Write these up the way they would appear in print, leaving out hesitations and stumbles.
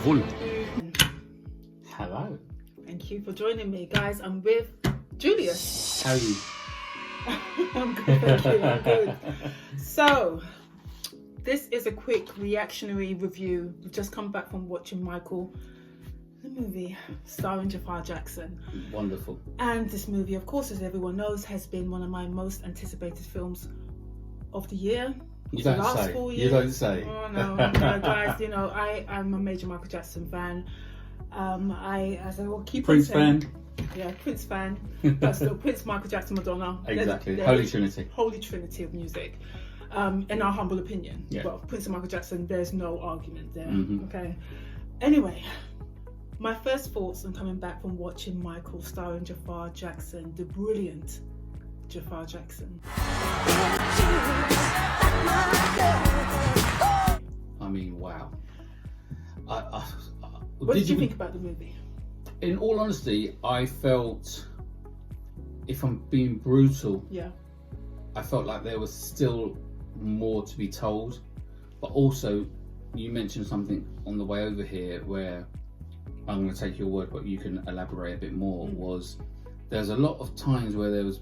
Jawohl. Hello. Thank you for joining me, guys. I'm with Julius. How are you? I'm good, thank you. I'm good. So, this is a quick reactionary review. We've just come back from watching Michael, the movie starring Jaafar Jackson. Wonderful. And this movie, of course, as everyone knows, has been one of my most anticipated films of the year. You don't say. You don't say. Oh no, guys. You know, I'm a major Michael Jackson fan. As I will keep Prince on saying, fan. Yeah, Prince fan. But still, Prince, Michael Jackson, Madonna. Exactly. They're Holy Trinity. Holy Trinity of music. In our humble opinion. Yeah. Well, Prince and Michael Jackson, there's no argument there. Mm-hmm. Okay. Anyway, my first thoughts on coming back from watching Michael starring Jaafar Jackson, the brilliant Jaafar Jackson. I mean, wow. What did you think about the movie? In all honesty, I felt, if I'm being brutal, Yeah. I felt like there was still more to be told. But also, you mentioned something on the way over here where I'm going to take your word, but you can elaborate a bit more. Was there's a lot of times where there was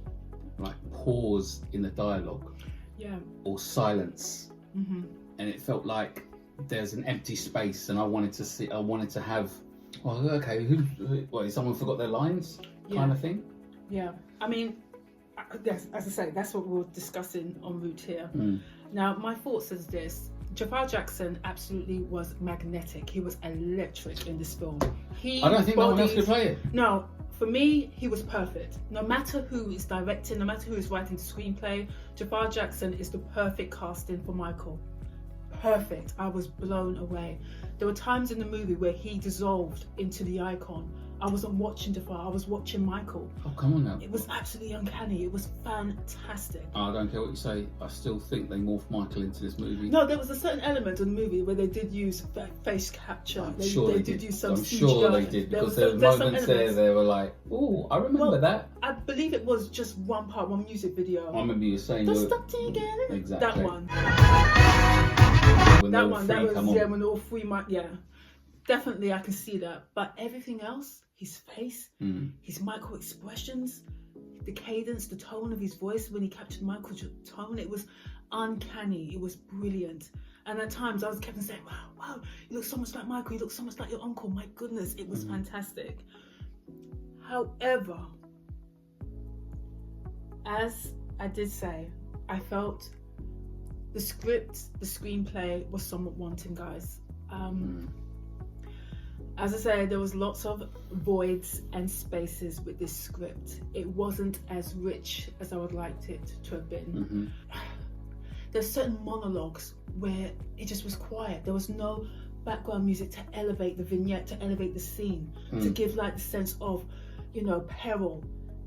like pause in the dialogue, Yeah. or silence, Mm-hmm. and it felt like there's an empty space, and I wanted to have, well, okay, someone forgot their lines, kind of thing. Yeah. I mean, yes, as I say, that's what we're discussing en route here. Mm. Now, my thoughts is this. Jaafar Jackson absolutely was magnetic. He was electric in this film. I don't think no one else could play it. No, for me, he was perfect. No matter who is directing, no matter who is writing the screenplay, Jaafar Jackson is the perfect casting for Michael. Perfect. I was blown away. There were times in the movie where he dissolved into the icon. I wasn't watching Jaafar, I was watching Michael. Oh, come on now. It was absolutely uncanny. It was fantastic. I don't care what you say. I still think they morphed Michael into this movie. No, there was a certain element of the movie where they did use face capture. They did use some I'm CGI. sure they did, because there were moments there they were like, oh, I remember that. I believe it was just one part, one music video. I remember you saying Don't stop together. Exactly. That one. When That one. That was, come on. yeah, when all three might, yeah. Definitely I can see that. But everything else, his face, his Michael expressions, the cadence, the tone of his voice when he captured Michael's tone, it was uncanny. It was brilliant. And at times I was kept saying, wow, you look so much like Michael, you look so much like your uncle. My goodness, it was fantastic. However, as I did say, I felt the script, the screenplay was somewhat wanting, guys. As I say, there was lots of voids and spaces with this script. It wasn't as rich as I would liked it to have been. There's certain monologues where it just was quiet. There was no background music to elevate the vignette, to elevate the scene, to give like the sense of, you know, peril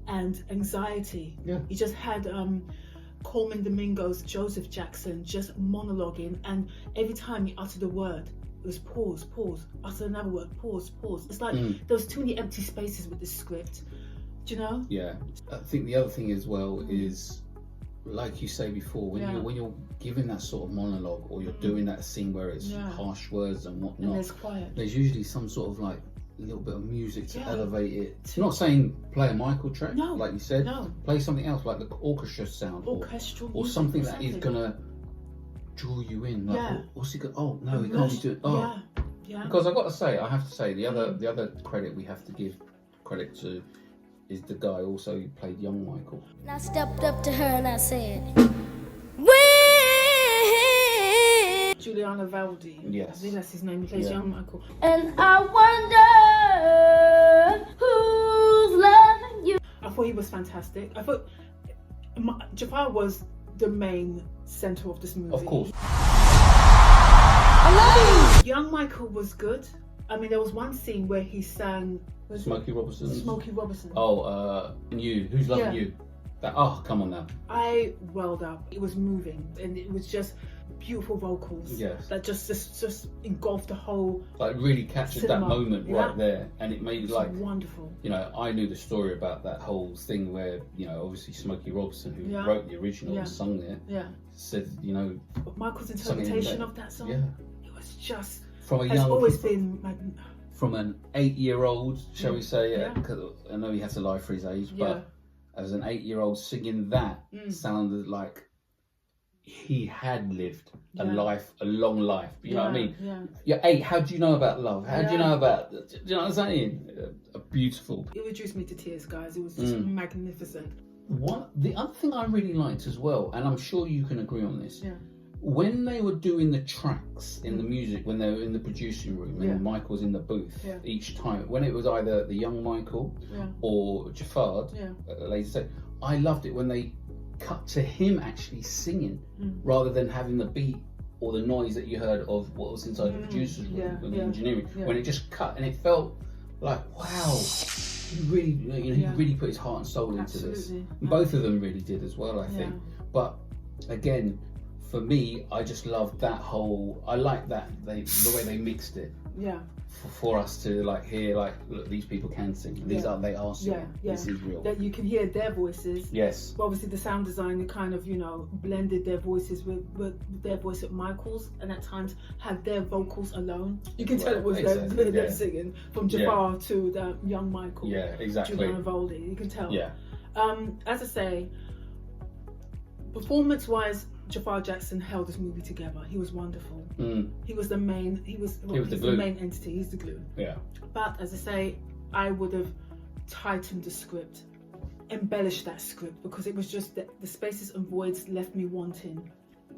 and anxiety. Yeah. You just had Colman Domingo's Joseph Jackson just monologuing, and every time he uttered a word, it was pause, utter another word, pause. It's like there was too many empty spaces with this script. Do you know? Yeah. I think the other thing as well is, like you say before, when you're giving that sort of monologue, or you're doing that scene where it's harsh words and whatnot, And there's quiet. There's usually some sort of like a little bit of music to elevate it. It's not saying play a Michael track, like you said. No. Play something else, like the orchestra sound, Orchestral or music, something exactly. that is gonna draw you in. Like, what's he gonna? Oh no, he Immerse- can't be doing. Oh, yeah. Because I have to say, the other credit we have to give credit to is the guy also who played young Michael. And I stepped up to her and I said, Juliana Valdi. Yes. I think that's his name. He plays young Michael. and I wonder who's loving you. I thought he was fantastic. I thought Jaafar was the main centre of this movie. Of course. I love you. Young Michael was good. I mean, there was one scene where he sang Smokey Robinson. Smokey Robinson. Oh, and you. Who's loving you? That. Oh, come on now. I welled up. It was moving, and it was just beautiful vocals. Yes. That just engulfed the whole. Like really captured cinema. that moment right there, and it made It was like wonderful. You know, I knew the story about that whole thing where, you know, obviously Smokey Robinson, who wrote the original and sung it, said, you know, But Michael's interpretation that, of that song, it was just from a has young, always been from an 8-year-old, shall we say? Yeah. Because I know he had to lie for his age, but as an 8-year-old singing that sounded like he had lived a life, a long life. You know what I mean? Yeah. You're 8. How do you know about love? How do you know about? Do you know what I'm saying? Beautiful. It reduced me to tears, guys. It was just magnificent. The other thing I really liked as well, and I'm sure you can agree on this. Yeah. When they were doing the tracks in the music, when they were in the producing room and Michael was in the booth, each time, when it was either the young Michael or Jaafar, later say, I loved it when they cut to him actually singing rather than having the beat or the noise that you heard of what was inside the producer's room and the engineering. When it just cut and it felt like, wow, he really, he really put his heart and soul into this. Both of them really did as well, I think. But again, for me, I just loved that whole. I like that the way they mixed it. Yeah. For us to like hear, like, look, these people can sing. They are singing. This is real. That you can hear their voices. Yes. But obviously, the sound designer kind of blended their voices with their voice at Michael's, and at times had their vocals alone. You can tell it was them singing from Jaafar to the young Michael. Yeah, exactly. Julian Voldy. You can tell. Yeah. As I say, performance-wise, Jaafar Jackson held this movie together. He was wonderful. He was the main. He was the main entity. He's the glue. Yeah. But as I say, I would have tightened the script, embellished that script, because it was just that the spaces and voids left me wanting.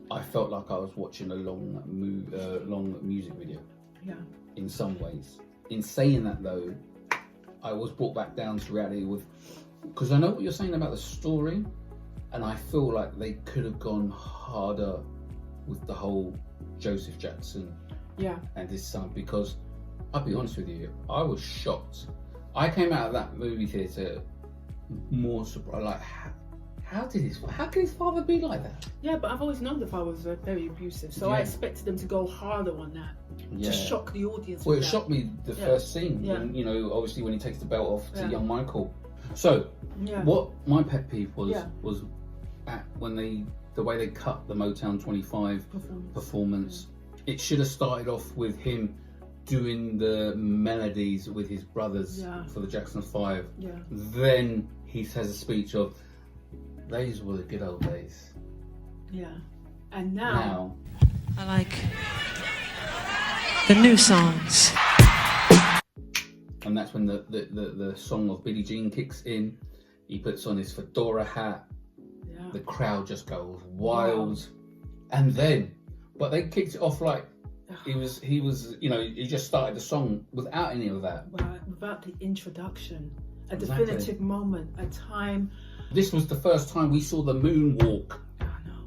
I felt like I was watching a long music video. Yeah. In some ways. In saying that though, I was brought back down to reality because I know what you're saying about the story. And I feel like they could have gone harder with the whole Joseph Jackson and his son, because I'll be honest with you, I was shocked. I came out of that movie theatre more surprised, like, how can his father be like that? Yeah, but I've always known the father was very abusive, so I expected them to go harder on that, to shock the audience. Well, it shocked me the first scene, when, obviously when he takes the belt off to young Michael. So, what my pet peeve was when the way they cut the Motown 25 performance. It should have started off with him doing the melodies with his brothers for the Jackson 5. Then he has a speech of, those were the good old days. Yeah. And now I like the new songs. And that's when the song of Billie Jean kicks in. He puts on his fedora hat. The crowd just goes wild. And then, but they kicked it off like he was, he just started the song without any of that. Without the introduction, a definitive moment, a time. This was the first time we saw the moonwalk. I know.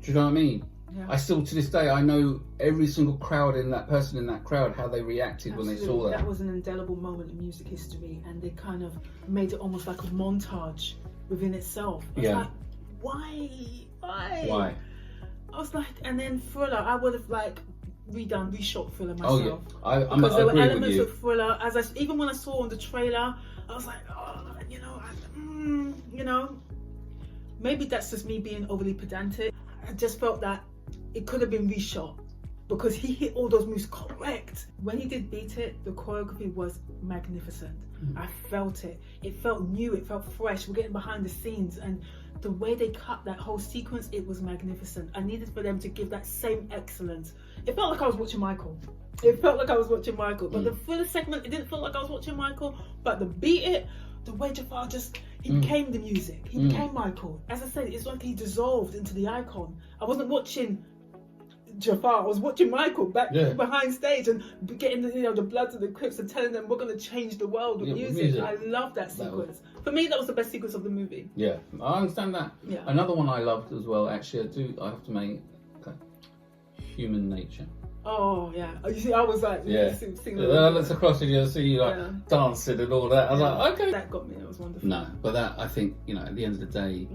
Do you know what I mean? Yeah. I still, to this day, I know every single crowd in that person in that crowd, how they reacted when they saw that. That was an indelible moment in music history, and they kind of made it almost like a montage within itself. It's like, why? I was like, and then Thriller, I would have reshot Thriller myself. Oh yeah, because there were elements of Thriller. Even when I saw on the trailer, I was like, maybe that's just me being overly pedantic. I just felt that it could have been reshot because he hit all those moves correct. When he did Beat It, the choreography was magnificent. I felt it. It felt new. It felt fresh. We're getting behind the scenes, and the way they cut that whole sequence, it was magnificent. I needed for them to give that same excellence. It felt like I was watching Michael. But the Thriller segment, it didn't feel like I was watching Michael. But the Beat It, the way Jaafar he became the music. He became Michael. As I said, it's like he dissolved into the icon. I wasn't watching Jaafar, I was watching Michael back behind stage and getting the Bloods and the Crips and telling them we're going to change the world with music. I love that sequence. For me, that was the best sequence of the movie. Yeah, I understand that. Yeah. Another one I loved as well, actually, I have to make Human Nature. Oh yeah, you see, I was like, singing. I looked across and you see you like dancing and all that. I was like, okay, that got me. It was wonderful. No, but that, I think, at the end of the day,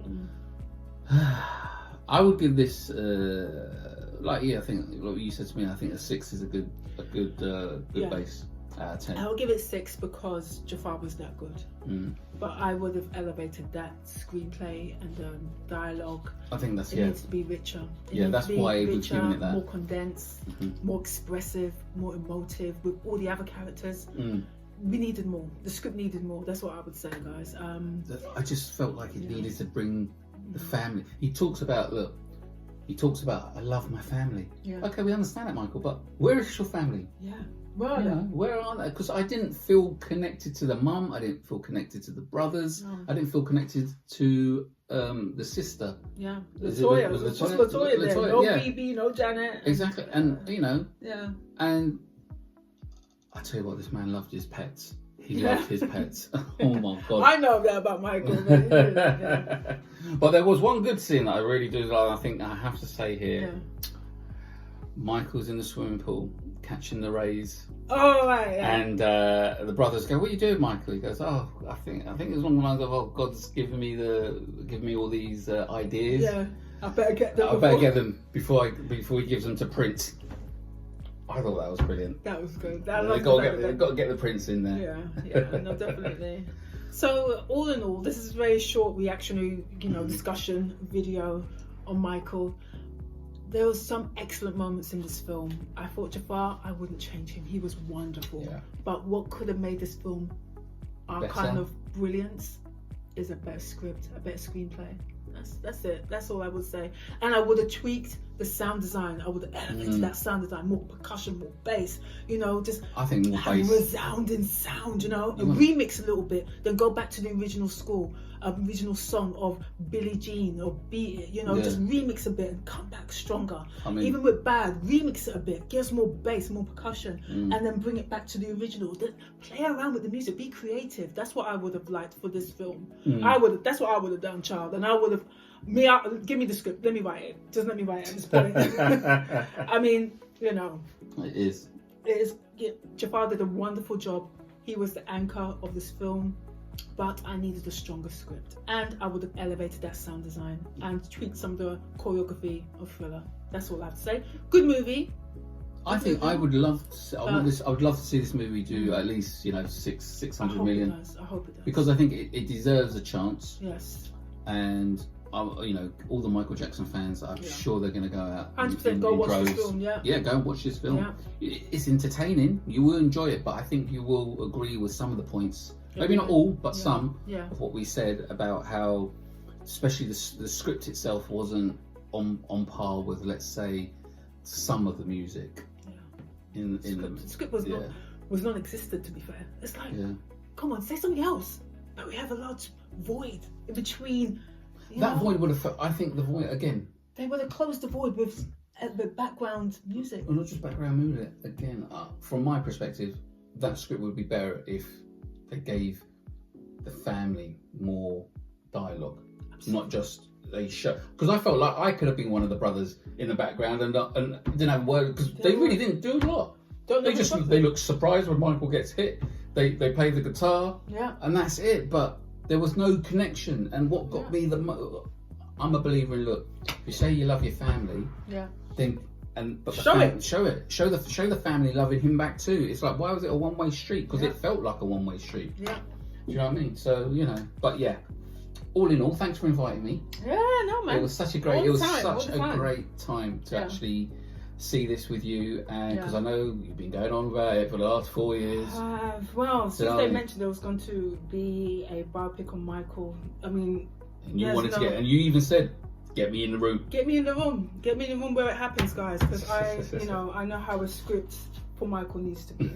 I would give this I think what you said to me. I think a 6 is a good base. out of 10. I'll give it 6 because Jaafar was that good. But I would have elevated that screenplay and dialogue. I think that's, It needs to be richer. It Yeah, needs that's to be why we've richer, given it that. more condensed, more expressive, more emotive with all the other characters. We needed more. The script needed more. That's what I would say, guys. I just felt like it needed to bring the family. He talks about, I love my family. Yeah. Okay, we understand that, Michael, but where is your family? Yeah. Well, You know, where are they? Because I didn't feel connected to the mum. I didn't feel connected to the brothers. No. I didn't feel connected to the sister. yeah. Is it- Latoya. was It was just Latoya? Latoya there. Latoya, No yeah. BB, no Janet. Exactly, and you know, Yeah. and I tell you what, this man loved his pets. He Yeah. loved his pets. Oh my god! I know that about Michael. But, yeah. But there was one good scene that I really do like. I think I have to say here. Yeah. Michael's in the swimming pool catching the rays, Oh, right. Yeah. and the brothers go, "What are you doing, Michael?" He goes, "Oh, I think it's along the lines of, oh, God's given me all these ideas. Yeah. I better get them. I better get them before he gives them to Prince." I thought that was brilliant. That was good. They've got to get the Prince in there. Yeah, no, definitely. So, all in all, this is a very short reactionary, discussion video on Michael. There was some excellent moments in this film. I thought Jaafar, I wouldn't change him. He was wonderful. Yeah. But what could have made this film our Better. kind of brilliance is a better script, a better screenplay. That's it. That's all I would say. And I would have tweaked the sound design. I would have elevated that sound design, more percussion, more bass. Just I think more have bass. resounding sound. And remix a little bit. Then go back to the original score, original song of Billie Jean or Beat It. Just remix a bit and come back stronger. I mean- Even with Bad, remix it a bit. Give us more bass, more percussion, and then bring it back to the original. Then play around with the music. Be creative. That's what I would have liked for this film. That's what I would have done, child. And I would have. Give me the script. Let me write it. Just let me write it at this point. I mean, It is. it is. Jaafar did a wonderful job. He was the anchor of this film, but I needed a stronger script, and I would have elevated that sound design and tweaked some of the choreography of Thriller. That's all I have to say. Good movie. I think I would love to see, I would love to see this movie do at least 600 million, I hope it does. because I think it deserves a chance. Yes. And all the Michael Jackson fans, I'm sure they're going to go out 100% go watch droves. this film. Yeah. Yeah, go and watch this film. It's entertaining. You will enjoy it, but I think you will agree with some of the points. Maybe not all, but some of what we said about how, especially the script itself wasn't on par with, let's say, some of the music. The script was non-existent, to be fair. It's like, come on, say something else. But we have a large void in between. That void would have. I think the void again. They would have closed the void with the background music. Well, not just background music. Again, from my perspective, that script would be better if they gave the family more dialogue, not just a show. Because I felt like I could have been one of the brothers in the background and didn't have a word, because they really didn't do a lot. They look surprised when Michael gets hit. They play the guitar, and that's it. But there was no connection. And what got me I'm a believer in, look, if you say you love your family, then show it. Show the family loving him back too. It's like, why was it a one-way street? Because it felt like a one-way street. Do you know what I mean? So but yeah. All in all, thanks for inviting me. Yeah, no man. It was such a great great time to actually see this with you, and because I know you've been going on about it for the last 4 years. Well, since they mentioned there was going to be a biopic on Michael, I mean, and you wanted to get, and you even said, "Get me in the room." Get me in the room. Get me in the room where it happens, guys, because I know how a script for Michael needs to be.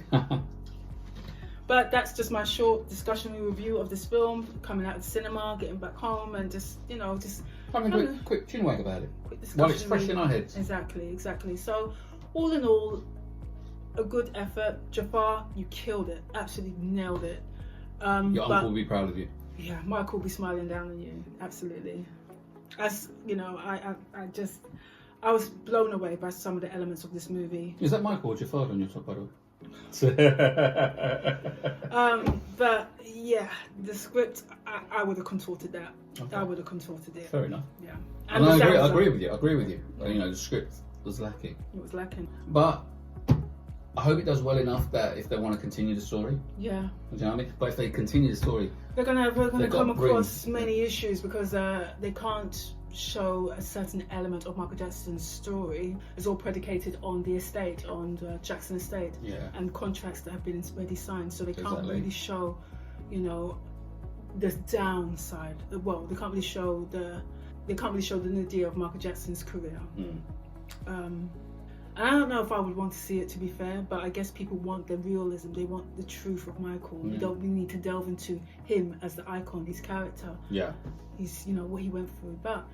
But that's just my short discussion review of this film, coming out of the cinema, getting back home, and just having a quick chinwag about it. While it's fresh in our heads. Exactly. So, all in all, a good effort. Jaafar, you killed it. Absolutely nailed it. Your uncle will be proud of you. Yeah, Michael will be smiling down on you. Absolutely. As I was blown away by some of the elements of this movie. Is that Michael or Jaafar on your top, by the way? But yeah, the script, I would have contorted that. Okay. I would have contorted it. Fair enough. Yeah. And I agree with you. The script was lacking. It was lacking. But I hope it does well enough that if they want to continue the story, Yeah. do you know what I mean? But if they continue the story, They're gonna They've come got to bring- across many issues because they can't show a certain element of Michael Jackson's story. It's all predicated on the estate, on the Jackson estate, yeah, and contracts that have been already signed. So they can't Exactly. really show, you know, the downside. Well, they can't really show the nudity of Michael Jackson's career. mm. And I don't know if I would want to see it, to be fair, but I guess people want the realism. They want the truth of Michael. You don't really need to delve into him as the icon, his character, yeah, his, you know, what he went through. But,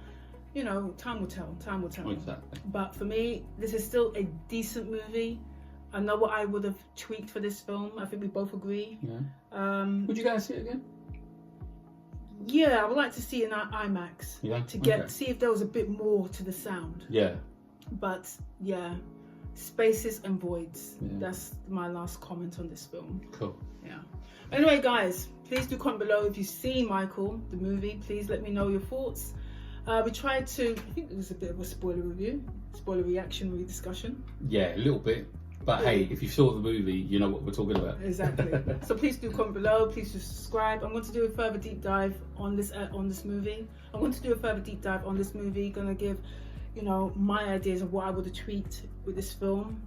you know, time will tell. Time will tell. exactly. But for me, this is still a decent movie. I know what I would have tweaked for this film. I think we both agree. Yeah. Would you guys see it again? Yeah, I would like to see an IMAX Yeah. to get Okay. see if there was a bit more to the sound. Yeah. But yeah, spaces and voids. Yeah. That's my last comment on this film. Cool. Yeah. Anyway, guys, please do comment below if you've seen Michael, the movie. Please let me know your thoughts. We tried to, I think it was a bit of a spoiler review, spoiler reaction, discussion. Yeah, a little bit. But hey, if you saw the movie, you know what we're talking about. Exactly. So please do comment below. Please do subscribe. I'm going to do a further deep dive on this movie. I'm going to do a further deep dive on this movie. Going to give, you know, my ideas of what I would have tweaked with this film.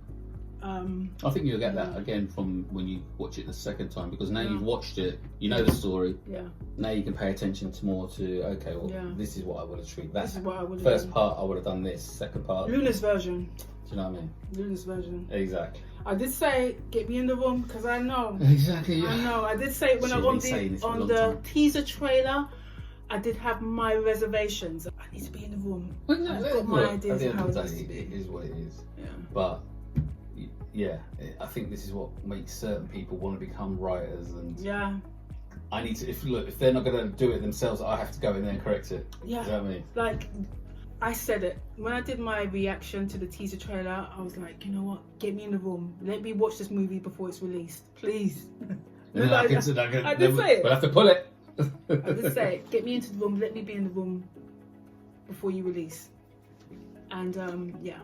I think you'll get that again from when you watch it the second time, because now Yeah. you've watched it, you know the story. Yeah. Now you can pay attention to more to, okay, well, Yeah. this is what I would have treated. This That's is what I would have first done. part I would have done this, second part. Do Luna's version. you know what I mean? Luna's version. Exactly. I did say, get me in the room, because I know. Exactly. I know. I did say it when I She's on been saying this for a on long the time. teaser trailer. I did have my reservations. I need to be in the room. Well, I've look, got my at ideas the of end how of it the has day, to be. it is what it is. Yeah. But yeah, I think this is what makes certain people want to become writers, and Yeah. I need to. If they're not going to do it themselves, I have to go in there and correct it. Yeah. Do you know what I mean? Like, I said it when I did my reaction to the teaser trailer. I was like, you know what? Get me in the room. Let me watch this movie before it's released, please. And then I did say it. We'll have to pull it. I did say it. Get me into the room. Let me be in the room before you release. And yeah,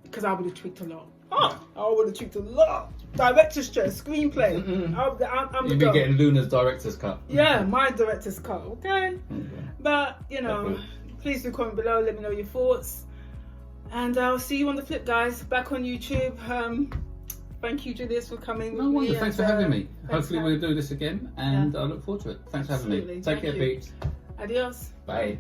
because I would have tweaked a lot. Oh, I would have tweaked a lot. Director's chair, screenplay. I'm the You'll be girl. getting Luna's director's cut. Yeah, my director's cut. Okay. But you know, Definitely. please do comment below. Let me know your thoughts. And I'll see you on the flip, guys. Back on YouTube. Thank you, Julius, for coming. No with wonder. me, Thanks and, for having me. thanks Hopefully for we'll do this again, and Yeah. I look forward to it. Thanks for having me. Absolutely. Take Thank care, you. peeps. Adios. Bye.